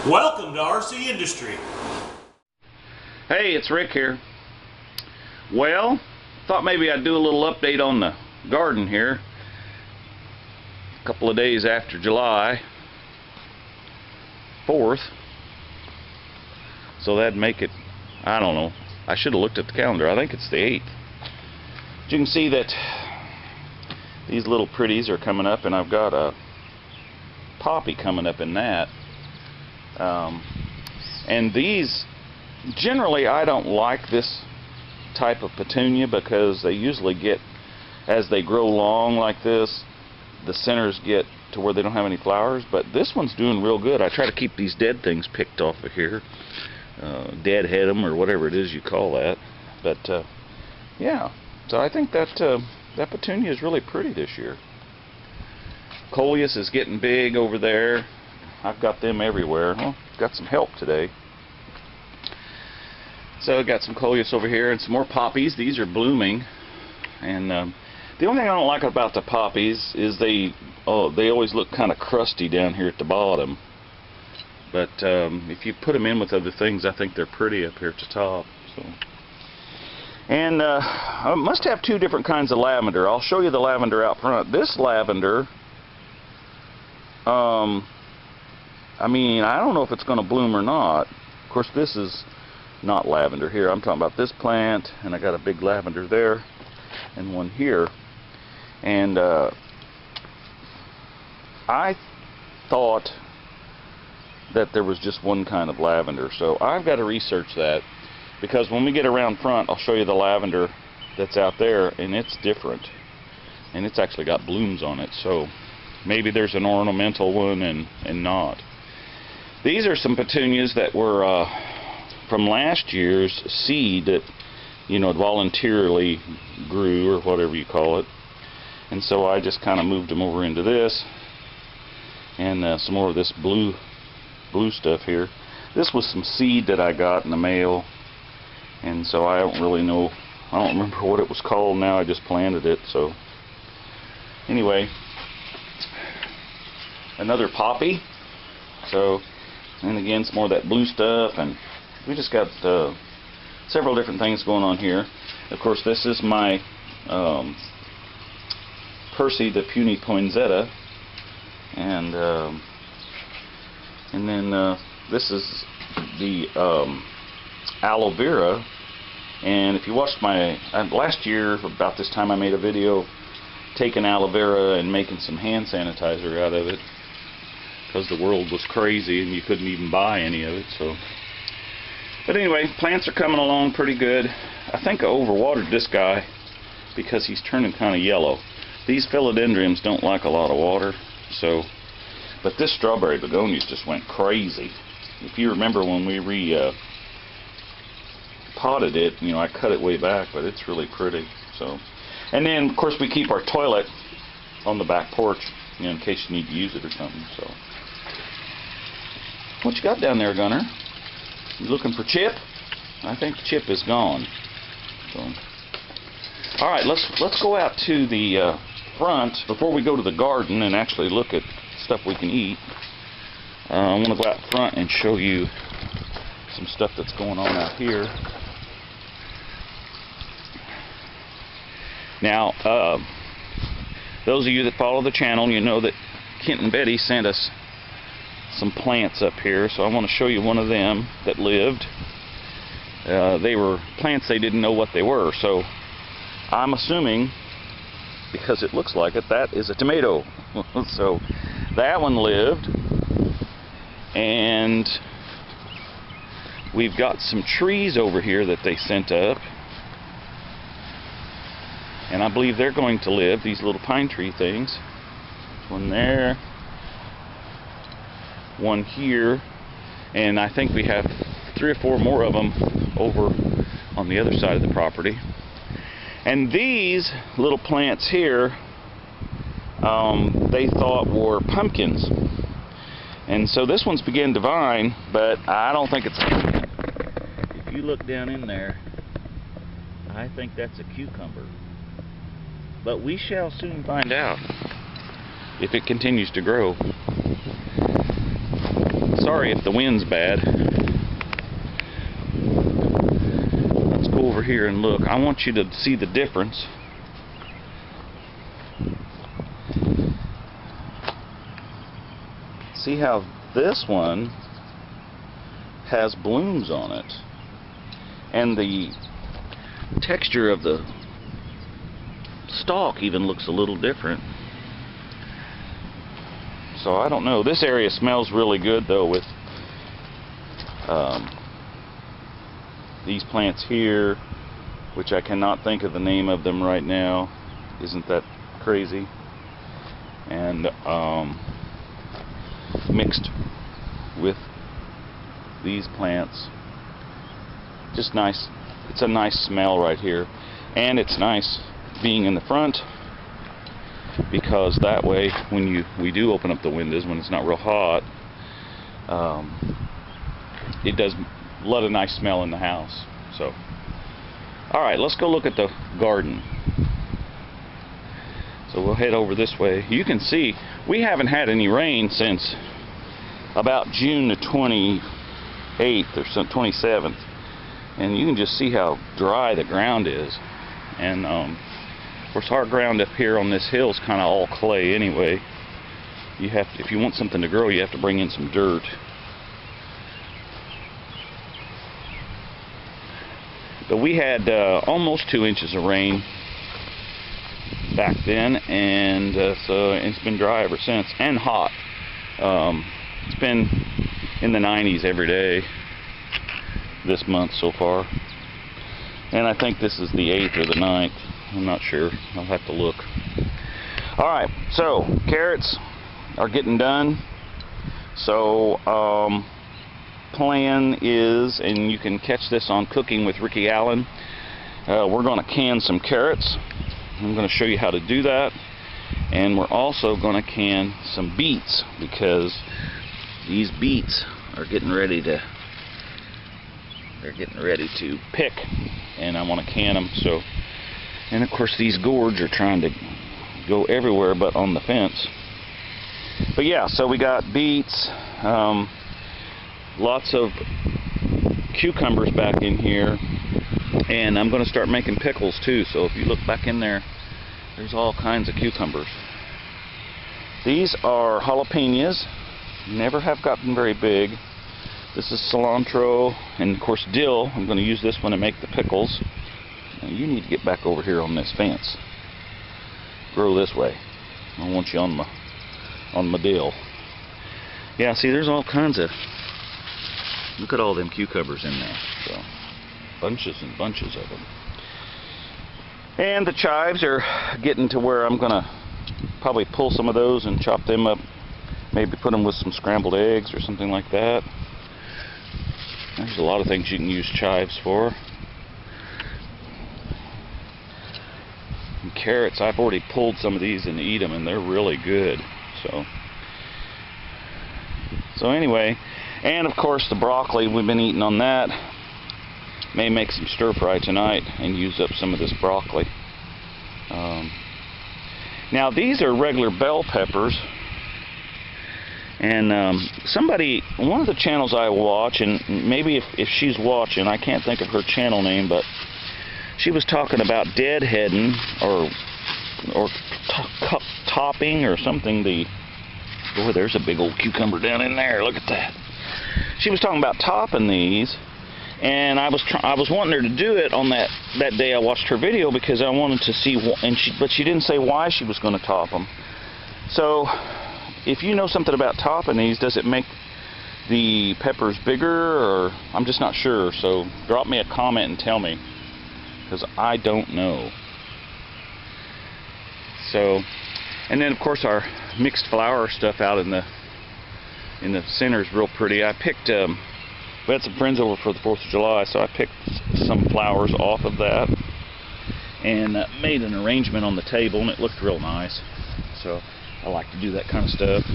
Welcome to RC Industry. Hey, it's Rick here. Well, thought maybe I'd do a little update on the garden here. A couple of days after July 4th. So that'd make it, I don't know, I should have looked at the calendar. I think it's the 8th. But you can see that these little pretties are coming up, and I've got a poppy coming up in that. And these, generally I don't like this type of petunia because they usually get, as they grow long like this, the centers get to where they don't have any flowers. But this one's doing real good. I try to keep these dead things picked off of here, deadhead them or whatever it is you call that. But yeah, so I think that that petunia is really pretty this year. Coleus is getting big over there. I've got them everywhere. Well, got some help today. So I got some coleus over here and some more poppies. These are blooming. And the only thing I don't like about the poppies is they always look kind of crusty down here at the bottom. But if you put them in with other things, I think they're pretty up here at the top. So. And I must have two different kinds of lavender. I'll show you the lavender out front. This lavender, I mean, I don't know if it's going to bloom or not. Of course, this is not lavender here. I'm talking about this plant, and I got a big lavender there and one here. And I thought that there was just one kind of lavender, so I've got to research that, because when we get around front, I'll show you the lavender that's out there, and it's different, and it's actually got blooms on it. So maybe there's an ornamental one and not. These are some petunias that were from last year's seed that, you know, voluntarily grew, or whatever you call it. And so I just kind of moved them over into this, and some more of this blue stuff here. This was some seed that I got in the mail, and so I don't really know, I don't remember what it was called now. I just planted it. So anyway, another poppy. So, and again, some more of that blue stuff, and we just got several different things going on here. Of course, this is my Percy the puny poinsettia, and then this is the Aloe Vera. And if you watched my last year about this time, I made a video taking aloe vera and making some hand sanitizer out of it, because the world was crazy and you couldn't even buy any of it. So, but anyway, plants are coming along pretty good. I think I overwatered this guy because he's turning kind of yellow. These philodendrons don't like a lot of water, so. But this strawberry begonias just went crazy. If you remember when we potted it, you know, I cut it way back, but it's really pretty. So, and then of course we keep our toilet on the back porch, you know, in case you need to use it or something. So, what you got down there, Gunner? You looking for Chip? I think Chip is gone. So, all right, let's go out to the front before we go to the garden and actually look at stuff we can eat. I want to go out front and show you some stuff that's going on out here. Now, those of you that follow the channel, you know that Kent and Betty sent us some plants up here, so I want to show you one of them that lived. They were plants they didn't know what they were, so I'm assuming, because it looks like it, that is a tomato. So that one lived, and we've got some trees over here that they sent up, and I believe they're going to live, these little pine tree things. One there, one here, and I think we have 3 or 4 more of them over on the other side of the property. And these little plants here, they thought were pumpkins. And so this one's beginning to vine, but I don't think it's a pumpkin. If you look down in there, I think that's a cucumber. But we shall soon find out if it continues to grow. Sorry if the wind's bad. Let's go over here and look. I want you to see the difference. See how this one has blooms on it, and the texture of the stalk even looks a little different. So I don't know. This area smells really good though with these plants here, which I cannot think of the name of them right now. Isn't that crazy? And mixed with these plants, just nice. It's a nice smell right here, and it's nice being in the front, because that way when we do open up the windows when it's not real hot, it does let a nice smell in the house. So alright, let's go look at the garden. So we'll head over this way. You can see we haven't had any rain since about June the 28th or 27th, and you can just see how dry the ground is. And of course our ground up here on this hill is kind of all clay anyway. You have to, if you want something to grow, you have to bring in some dirt. But we had almost 2 inches of rain back then, and so it's been dry ever since, and hot. It's been in the 90s every day this month so far, and I think this is the 8th or the 9th. I'm not sure. I'll have to look. Alright, so carrots are getting done. So plan is, and you can catch this on Cooking with Ricky Allen, we're going to can some carrots. I'm going to show you how to do that, and we're also going to can some beets, because these beets are getting ready to pick, and I want to can them. So, and of course these gourds are trying to go everywhere but on the fence. But yeah, so we got beets, lots of cucumbers back in here, and I'm going to start making pickles too. So if you look back in there, there's all kinds of cucumbers. These are jalapenos. Never have gotten very big. This is cilantro, and of course dill. I'm going to use this one to make the pickles. Now you need to get back over here on this fence. Grow this way. I want you on my dill. Yeah, see, there's all kinds of. Look at all them cucumbers in there. So bunches and bunches of them. And the chives are getting to where I'm gonna probably pull some of those and chop them up. Maybe put them with some scrambled eggs or something like that. There's a lot of things you can use chives for. And carrots, I've already pulled some of these and eat them, and they're really good. So anyway, and of course the broccoli, we've been eating on that. May make some stir fry tonight and use up some of this broccoli. Now these are regular bell peppers, and one of the channels I watch, and maybe if she's watching, I can't think of her channel name, but she was talking about deadheading or topping or something. Boy, there's a big old cucumber down in there. Look at that. She was talking about topping these, and I was wanting her to do it on that day I watched her video, because I wanted to see, but she didn't say why she was going to top them. So if you know something about topping these, does it make the peppers bigger, or I'm just not sure. So drop me a comment and tell me, because I don't know. So, and then of course our mixed flower stuff out in the center is real pretty. I picked we had some friends over for the 4th of July, so I picked some flowers off of that and made an arrangement on the table, and it looked real nice. So I like to do that kind of stuff.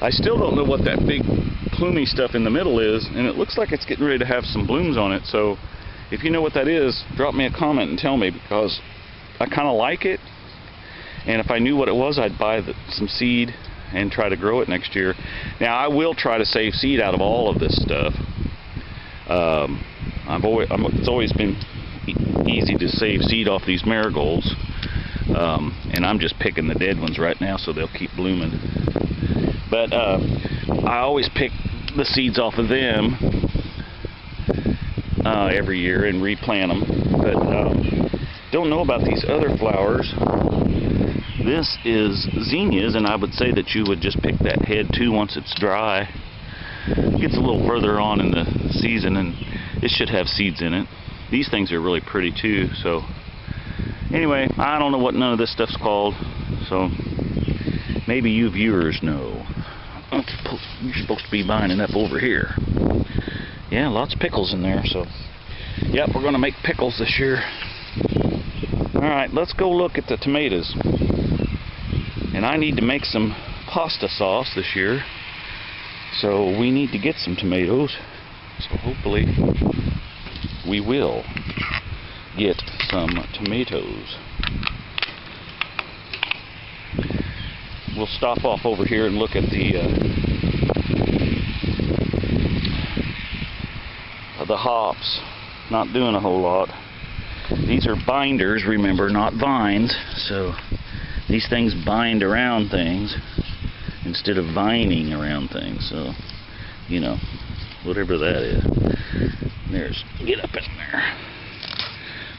I still don't know what that big plumy stuff in the middle is, and it looks like it's getting ready to have some blooms on it. So if you know what that is, drop me a comment and tell me, because I kind of like it, and if I knew what it was, I'd buy some seed and try to grow it next year. Now I will try to save seed out of all of this stuff. It's always been easy to save seed off these marigolds, and I'm just picking the dead ones right now so they'll keep blooming. But I always pick the seeds off of them every year and replant them. But don't know about these other flowers. This is Zinnias, and I would say that you would just pick that head too once it's dry. It gets a little further on in the season and it should have seeds in it. These things are really pretty too. So anyway, I don't know what none of this stuff's called, so maybe you viewers know. You're supposed to be binding up over here. Yeah, lots of pickles in there. So yep, we're gonna make pickles this year. Alright, let's go look at the tomatoes. And I need to make some pasta sauce this year, so we need to get some tomatoes. So hopefully we will get some tomatoes. We'll stop off over here and look at the hops. Not doing a whole lot. These are binders, remember, not vines. So these things bind around things instead of vining around things. So, you know, whatever that is. Get up in there.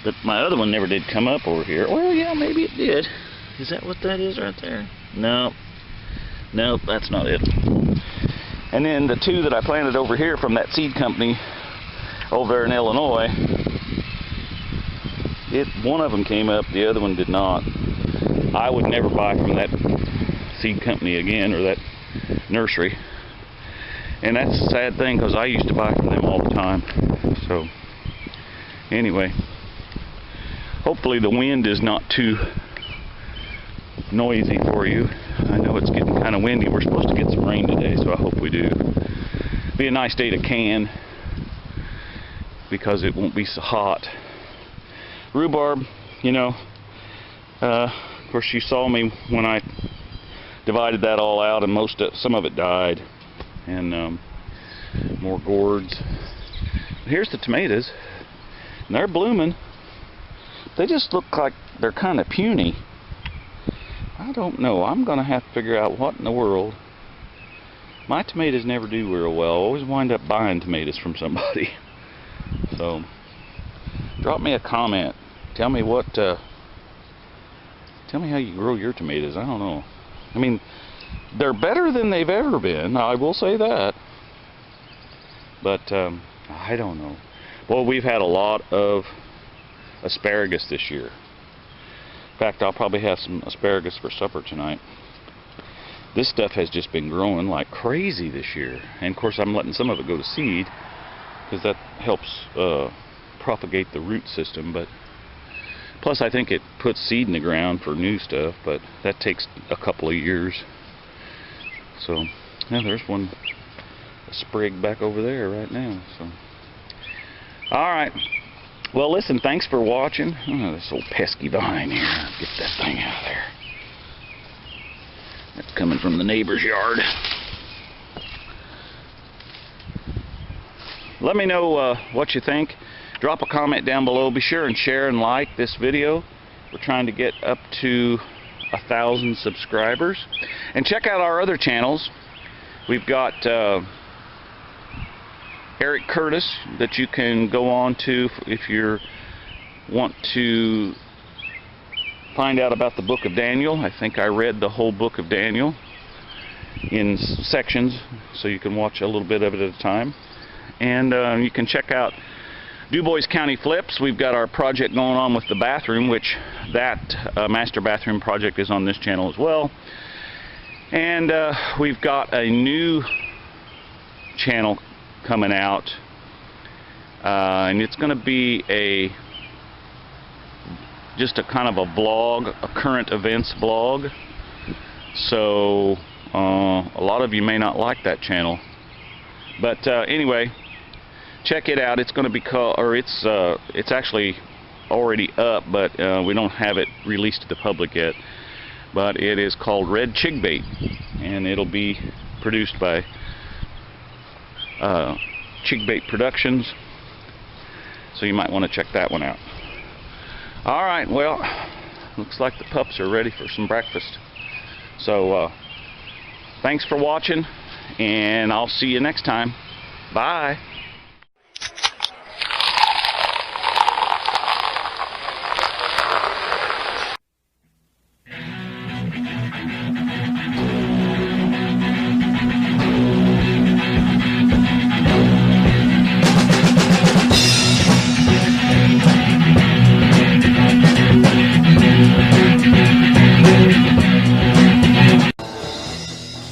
But my other one never did come up over here. Well, yeah, maybe it did. Is that what that is right there? No. Nope, that's not it. And then the two that I planted over here from that seed company over there in Illinois, one of them came up, the other one did not. I would never buy from that seed company again, or that nursery. And that's a sad thing, because I used to buy from them all the time. So anyway, hopefully the wind is not too noisy for you. I know it's getting kind of windy. We're supposed to get some rain today, so I hope we do. Be a nice day to can, because it won't be so hot. Rhubarb, you know, of course you saw me when I divided that all out, and some of it died, and more gourds. But here's the tomatoes, and they're blooming. They just look like they're kind of puny. I don't know. I'm going to have to figure out what in the world. My tomatoes never do real well. I always wind up buying tomatoes from somebody. So, drop me a comment. Tell me tell me how you grow your tomatoes. I don't know. I mean, they're better than they've ever been. I will say that. But, I don't know. Well, we've had a lot of asparagus this year. In fact, I'll probably have some asparagus for supper tonight. This stuff has just been growing like crazy this year. And of course, I'm letting some of it go to seed, because that helps propagate the root system. But plus, I think it puts seed in the ground for new stuff, but that takes a couple of years. So, yeah, there's a sprig back over there right now. So, all right. Well, listen, thanks for watching. Oh, this old pesky vine here. Get that thing out of there. That's coming from the neighbor's yard. Let me know what you think. Drop a comment down below. Be sure and share and like this video. We're trying to get up to 1,000 subscribers. And check out our other channels. We've got Eric Curtis that you can go on to if you want to find out about the book of Daniel. I think I read the whole book of Daniel in sections, so you can watch a little bit of it at a time. And you can check out DuBois County Flips. We've got our project going on with the bathroom, which that master bathroom project is on this channel as well. And we've got a new channel coming out, and it's going to be just a kind of a vlog, a current events vlog. So a lot of you may not like that channel, but anyway, check it out. It's going to be called, or it's actually already up, but we don't have it released to the public yet. But it is called Red Chigbait, and it'll be produced by Chickbait Productions, so you might want to check that one out. Alright, well, looks like the pups are ready for some breakfast. So thanks for watching, and I'll see you next time. Bye.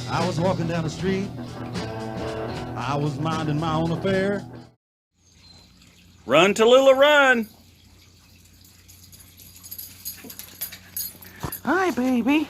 I was walking down the street, I was minding my own affair. Run, Tallulah, run! Hi, baby.